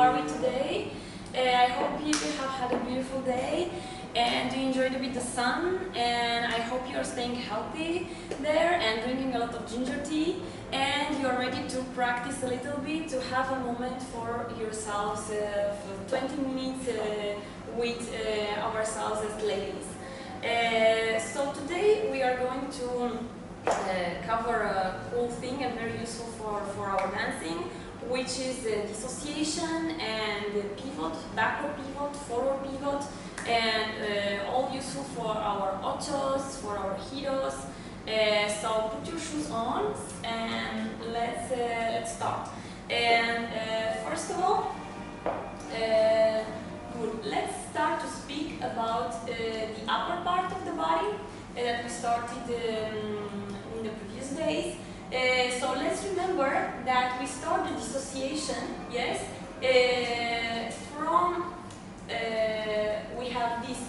are we today? I hope you have had a beautiful day and you enjoyed a bit the sun, and I hope you are staying healthy there and drinking a lot of ginger tea, and you are ready to practice a little bit, to have a moment for yourselves, for 20 minutes with ourselves as ladies. So today we are going to cover a cool thing and very useful for our dancing, which is dissociation and pivot, backward pivot, forward pivot, and all useful for our ochos, for our giros. So put your shoes on and let's start. And first of all, good. Let's start to speak about the upper part of the body that we started in the previous days. So let's remember that we start the dissociation, yes, from, we have this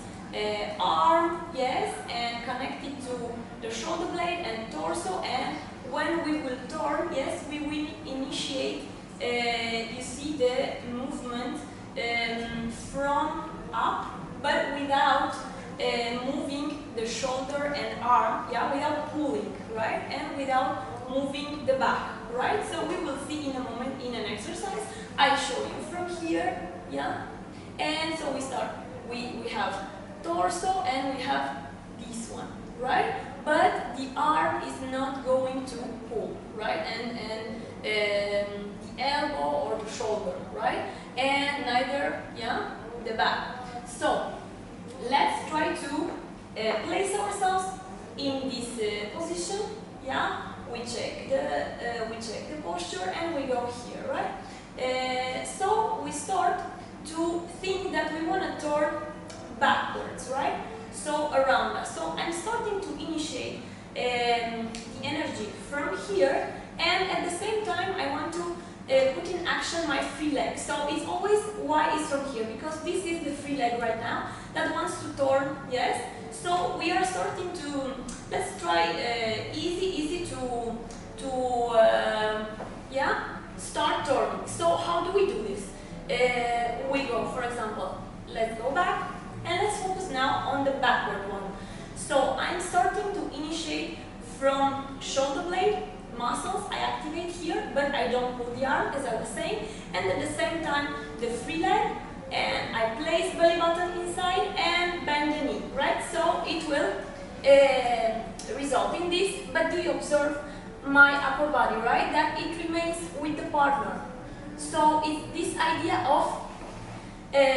arm, yes, and connected to the shoulder blade and torso, and when we will turn, yes, we will initiate, you see the movement from up, but without moving the shoulder and arm, yeah, without pulling, right, and without moving the back, right? So we will see in a moment in an exercise. I show you from here, yeah, and so we start. We have torso and we have this one, right? But the arm is not going to pull, right? And the elbow or the shoulder, right? And neither, yeah, the back. So let's try to place ourselves in this position, yeah. We check the posture and we go here, right? So we start to think that we want to turn backwards, right? So around us. So I'm starting to initiate the energy from here, and at the same time I want to put in action my free leg. So it's always why is from here, because this is the free leg right now that wants to turn, yes. So we are starting to, let's try easy to yeah, start turning. So how do we do this? We go, for example, let's go back and let's focus now on the backward one. So I'm starting to initiate from shoulder blade muscles. I activate here, but I don't pull the arm, as I was saying, and at the same time the free leg, and I place belly button inside and bend the knee, right? So it will result in this, but do you observe my upper body, right? That it remains with the partner. So it's this idea of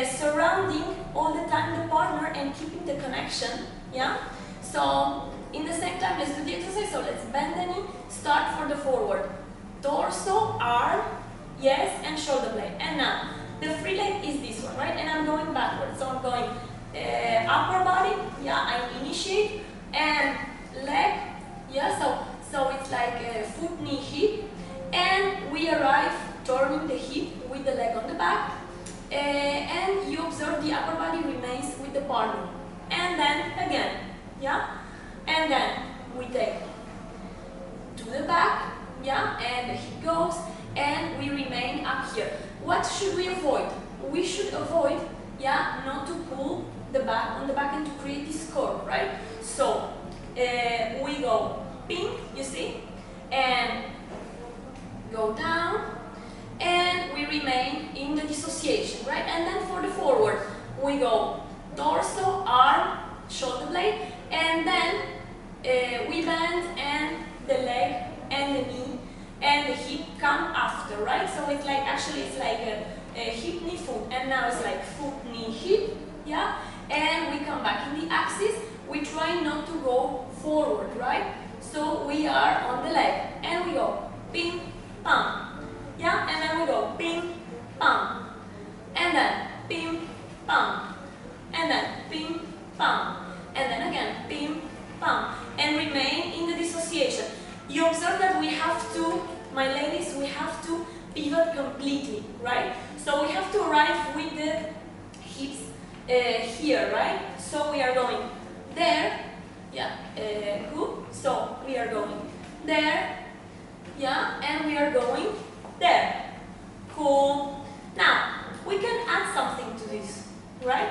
surrounding all the time the partner and keeping the connection, yeah? So in the same time, let's do the exercise. So let's bend the knee, start for the forward. Torso, arm, yes, and shoulder blade. And now, the free leg is this one, right? And I'm going backwards. So I'm going upper body, yeah, I initiate, and leg, yeah, so it's like foot, knee, hip, and we arrive turning the hip with the leg on the back, and you observe the upper body remains with the partner. And then again, yeah, and then we take to the back, yeah, and the hip goes, and we remain up here. What should we avoid? We should avoid, yeah, not to pull the back on the back and to create this curve, right? So we go ping, you see, and go down, and we remain in the dissociation, right? And then for the forward, we go torso, arm, shoulder blade, and then we bend, and the leg and the knee and the hip come after, right? So it's like, actually it's like a hip, knee, foot, and now it's like foot, knee, hip, yeah? And we come back in the axis. We try not to go forward, right? So we are on the leg, and we go ping, pam, yeah? And then we go ping, pam, and then ping, pam, and then ping, pam, and then again ping, pam, and remain in the dissociation. You observe that we have to, my ladies, we have to pivot completely, right? So we have to arrive with the hips here, right? So we are going there, yeah, good. So we are going there, yeah, and we are going there. Cool. Now, right?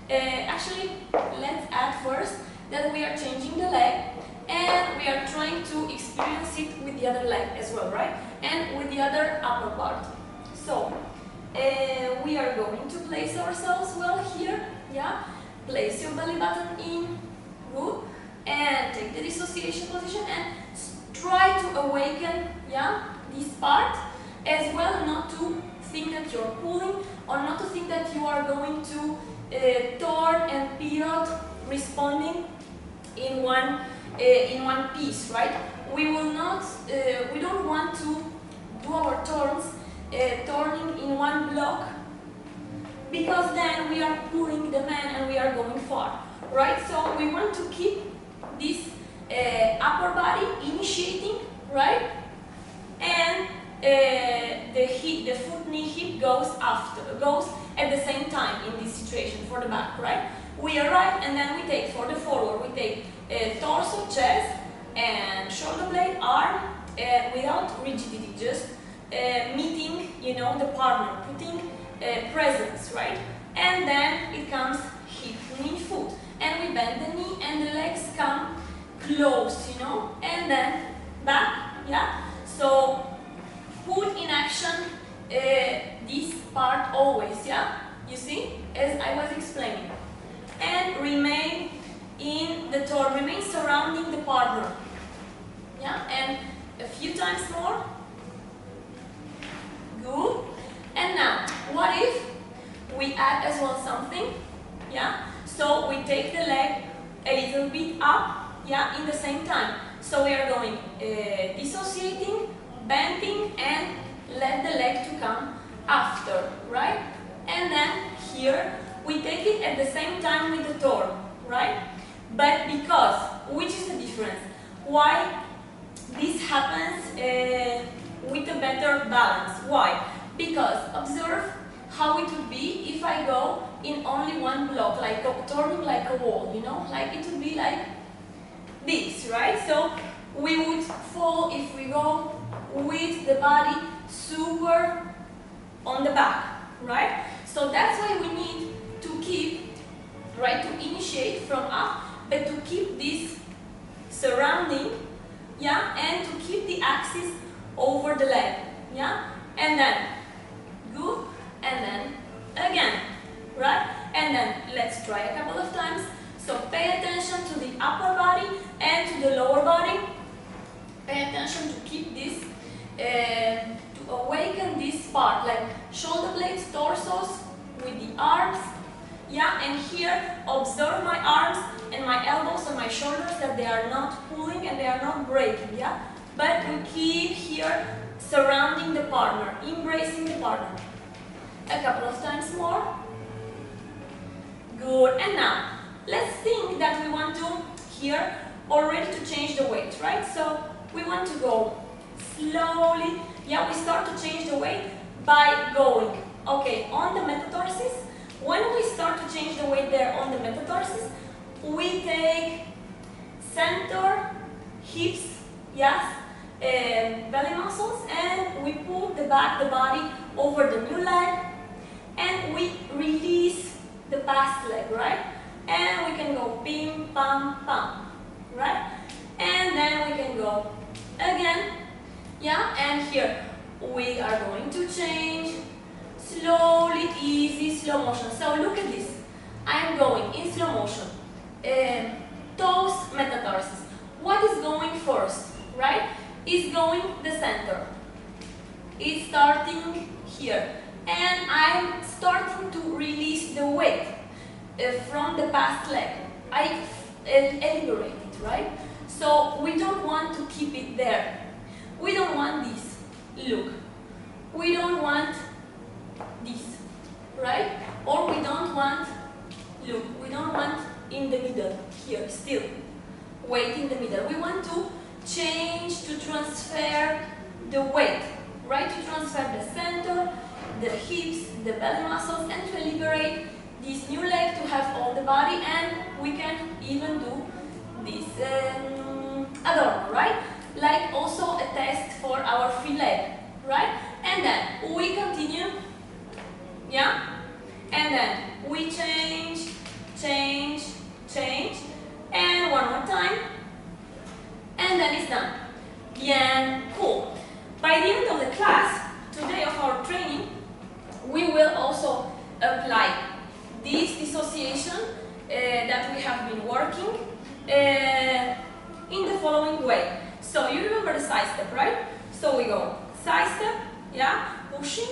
Actually, let's add first that we are changing the leg and we are trying to experience it with the other leg as well, right? And with the other upper part. So, we are going to place ourselves well here, yeah? Place your belly button in, good, and take the dissociation position and try to awaken, yeah, this part as well, not to think that you're pulling or not to think that you are going to turn and pivot, responding in one piece, right? We will not, we don't want to do our turns turning in one block, because then we are pulling the man and we are going far, right? So we want to keep this upper body initiating, right? And the foot knee hip goes at the same time in this situation for the back, right? We arrive and then we take for the forward, we take torso, chest, and shoulder blade, arm, without rigidity, just meeting, you know, the partner, putting presence, right? And then it comes hip, knee, foot, and we bend the knee and the legs come close, you know, and then back, yeah? So put in action this part always, yeah? You see, as I was explaining. And remain in the turn, remain surrounding the partner, yeah? And a few times more. Good. And now, what if we add as well something, yeah? So we take the leg a little bit up, yeah, in the same time. So we are going dissociating, bending, and let the leg to come after, right? And then here we take it at the same time with the turn, right? But because, which is the difference? Why this happens with a better balance? Why? Because observe how it would be if I go in only one block, like turning like a wall, you know? Like it would be like this, right? So we would fall if we go with the body super on the back, right? So that's why we need to keep, right, to initiate from up, but to keep this surrounding, yeah, and to keep the axis over the leg, yeah, and then good, and then again, right, and then let's try a couple of times. So pay attention to the upper body and to the lower body. Pay attention to keep this, to awaken this part, like shoulder blades, torsos with the arms, yeah, and here observe my arms and my elbows and my shoulders, that they are not pulling and they are not breaking, yeah, but we keep here surrounding the partner, embracing the partner. A couple of times more. Good. And now let's think that we want to here already to change the weight, right? So we want to go slowly, yeah, we start to change the weight by going, okay, on the metatarsus. When we start to change the weight there on the metatarsus, we take center, hips, yes, belly muscles, and we pull the body over the new leg, and we release the past leg, right? And we can go pim, pam, pam, right? And then we can go again, yeah, and here we are going to change slowly, easy, slow motion. So look at this. I am going in slow motion. Toes, metatarsus. What is going first, right? Is going the center. It's starting here. And I'm starting to release the weight from the past leg. I liberate it, right? So we don't want to keep it there. We don't want this. Look. We don't want this, right? Or we don't want, look, we don't want in the middle, here, still. Weight in the middle. We want to change, to transfer the weight, right? To transfer the center, the hips, the belly muscles, and to liberate this new leg to have all the body, and we can even do this adorno, right? Like also a test for our free leg, right? And then we continue, yeah? And then we we change, change, change, and one more time, and then it's done. Bien, cool. By the end of the class, today of our training, we will also apply this dissociation that we have been working in the following way. So you remember the side step, right? So we go side step, yeah, pushing,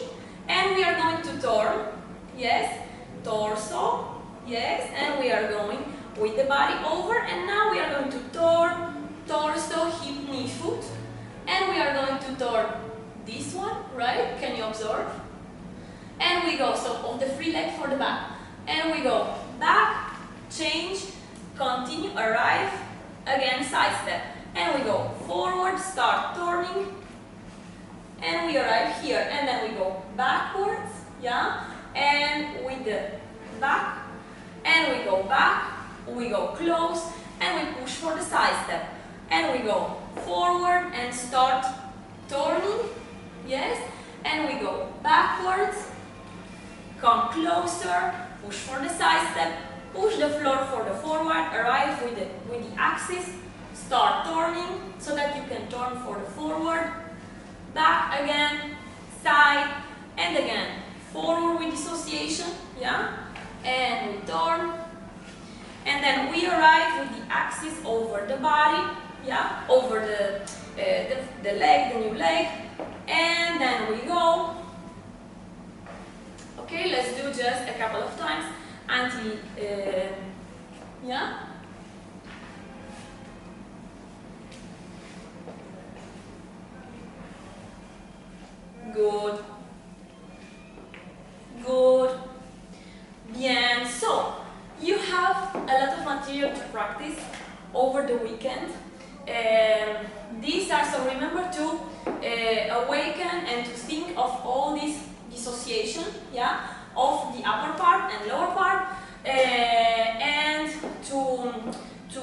and we are going to turn, yes, torso, yes, and we are going with the body over, and now we are going to turn, torso, hip, knee, foot, and we are going to turn this one, right? Can you observe? And we go, so on the free leg for the back, and we go back, change, continue, arrive, again side step, and we go forward, start turning, and we arrive here, and then we go backwards, yeah, and with the back, and we go back, we go close, and we push for the side step, and we go forward and start turning, yes, and we go backwards, come closer, push for the side step, push the floor for the forward, arrive with the axis, start turning so that you can turn for the forward, back again, side, and again, forward with dissociation, yeah, and we turn, and then we arrive with the axis over the body, yeah, over the leg, the new leg, and then we go. Okay, let's do just a couple of times until, yeah. Good. Good. Bien. So, you have a lot of material to practice over the weekend. These are, so remember to awaken and to think of all this dissociation, yeah, of the upper part and lower part, and to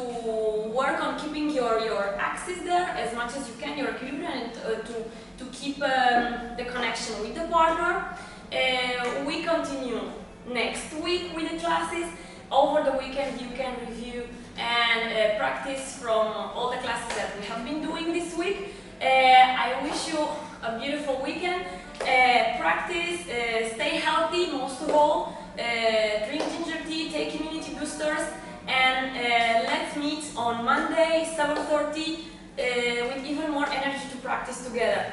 work on keeping your axis there as much as you can, your equilibrium, and to keep the connection with the partner. We continue next week with the classes. Over the weekend you can review and practice from all the classes that we have been doing this week. I wish you a beautiful weekend. Practice, stay healthy most of all, drink ginger tea, take immunity boosters, and let's meet on Monday 7:30 with even more energy to practice together.